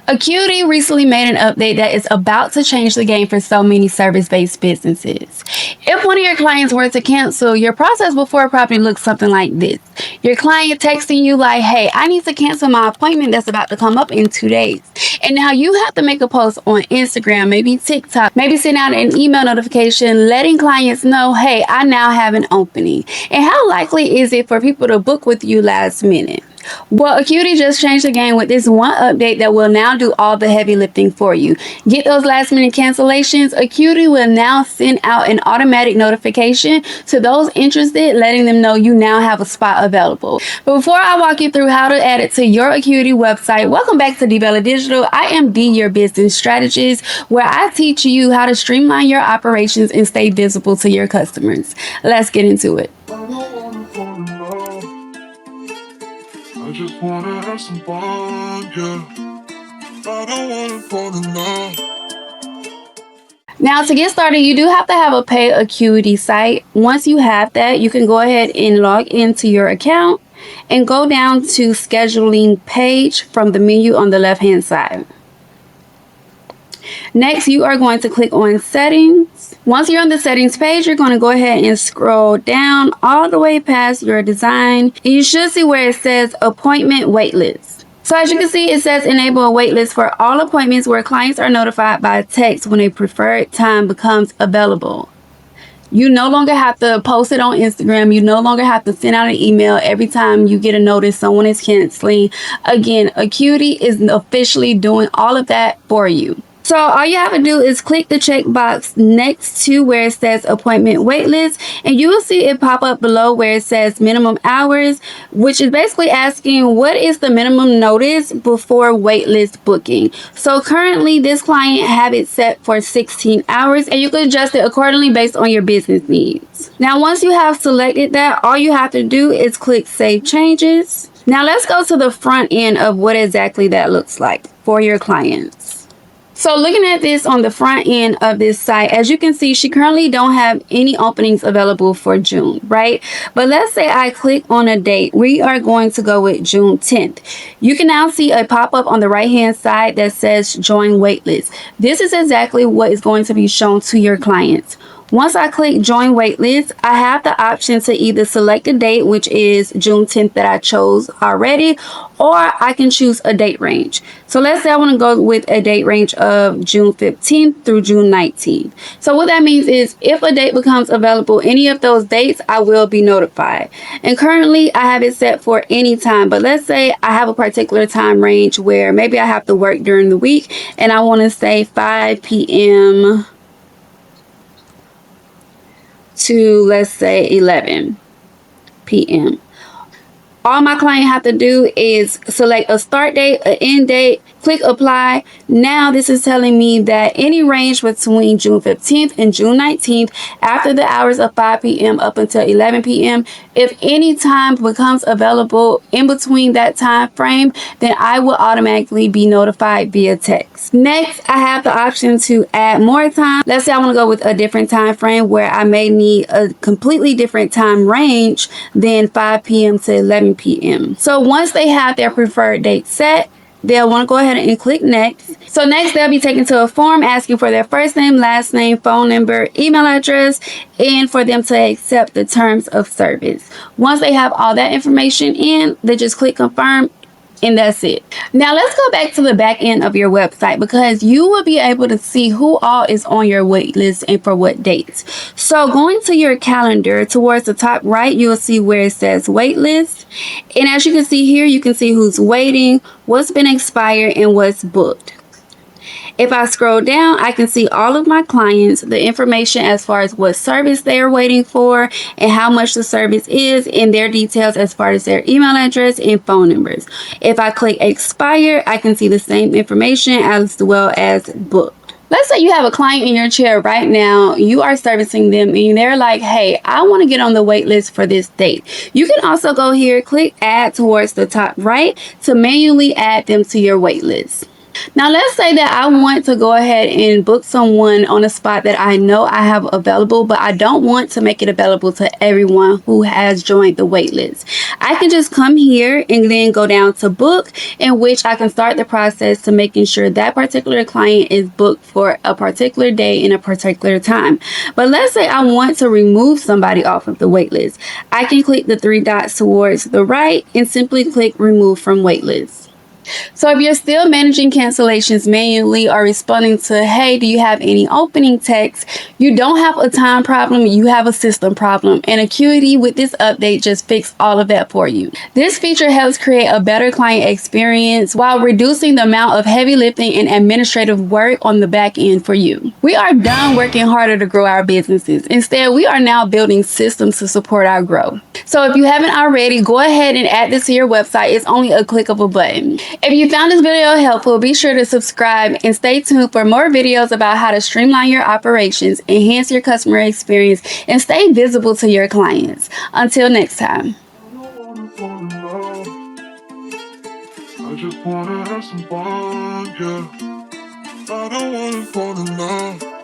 Acuity recently made an update that is about to change the game for so many service-based businesses. If one of your clients were to cancel, your process before probably looks something like this. Your client texting you like, hey, I need to cancel my appointment that's about to come up in 2 days. And now you have to make a post on Instagram, maybe TikTok, maybe send out an email notification letting clients know, hey, I now have an opening. And how likely is it for people to book with you last minute? Well, Acuity just changed the game with this one update that will now do all the heavy lifting for you. Get those last minute cancellations. Acuity will now send out an automatic notification to those interested, letting them know you now have a spot available. But before I walk you through how to add it to your Acuity website, welcome back to DeeBella Digital. I am Dee, your business strategist, where I teach you how to streamline your operations and stay visible to your customers. Let's get into it. I just wanna have some fun, yeah. I don't wanna fall in love. Now, to get started, you do have to have a paid Acuity site. Once you have that, you can go ahead and log into your account and go down to scheduling page from the menu on the left hand side. Next, you are going to click on settings. Once you're on the settings page, you're going to go ahead and scroll down all the way past your design. And you should see where it says appointment waitlist. So as you can see, it says enable a waitlist for all appointments where clients are notified by text when a preferred time becomes available. You no longer have to post it on Instagram. You no longer have to send out an email every time you get a notice someone is canceling. Again, Acuity is officially doing all of that for you. So all you have to do is click the checkbox next to where it says appointment waitlist, and you will see it pop up below where it says minimum hours, which is basically asking what is the minimum notice before waitlist booking. So currently this client have it set for 16 hours, and you can adjust it accordingly based on your business needs. Now once you have selected that, all you have to do is click save changes. Now let's go to the front end of what exactly that looks like for your clients. So looking at this on the front end of this site, as you can see, she currently don't have any openings available for June, right? But let's say I click on a date. We are going to go with June 10th. You can now see a pop-up on the right-hand side that says join waitlist. This is exactly what is going to be shown to your clients. Once I click join waitlist, I have the option to either select a date, which is June 10th that I chose already, or I can choose a date range. So let's say I want to go with a date range of June 15th through June 19th. So what that means is if a date becomes available, any of those dates, I will be notified. And currently I have it set for any time, but let's say I have a particular time range where maybe I have to work during the week and I want to say 5 p.m. to, let's say, 11 p.m. All my client have to do is select a start date, an end date, click apply. Now this is telling me that any range between June 15th and June 19th after the hours of 5 p.m. up until 11 p.m. if any time becomes available in between that time frame, then I will automatically be notified via text. Next, I have the option to add more time. Let's say I want to go with a different time frame where I may need a completely different time range than 5 p.m. to 11 p.m. So once they have their preferred date set, they'll want to go ahead and click next. So next they'll be taken to a form asking for their first name, last name, phone number, email address, and for them to accept the terms of service. Once they have all that information in, they just click confirm, and that's it. Now let's go back to the back end of your website, because you will be able to see who all is on your wait list and for what dates. So going to your calendar, towards the top right, you'll see where it says wait list. And as you can see here, you can see who's waiting, what's been expired, and what's booked. If I scroll down, I can see all of my clients, the information as far as what service they're waiting for and how much the service is, and their details as far as their email address and phone numbers. If I click expire, I can see the same information as well as booked. Let's say you have a client in your chair right now, you are servicing them, and they're like, hey, I want to get on the wait list for this date. You can also go here, click add towards the top right to manually add them to your wait list. Now, let's say that I want to go ahead and book someone on a spot that I know I have available, but I don't want to make it available to everyone who has joined the waitlist. I can just come here and then go down to book, in which I can start the process to making sure that particular client is booked for a particular day and a particular time. But let's say I want to remove somebody off of the waitlist. I can click the three dots towards the right and simply click remove from waitlist. So if you're still managing cancellations manually or responding to, hey, do you have any opening text? You don't have a time problem, you have a system problem. And Acuity with this update just fixed all of that for you. This feature helps create a better client experience while reducing the amount of heavy lifting and administrative work on the back end for you. We are done working harder to grow our businesses. Instead, we are now building systems to support our growth. So if you haven't already, go ahead and add this to your website. It's only a click of a button. If you found this video helpful, be sure to subscribe and stay tuned for more videos about how to streamline your operations, enhance your customer experience, and stay visible to your clients. Until next time. I just wanna have some fun, yeah. I don't wanna fall in love.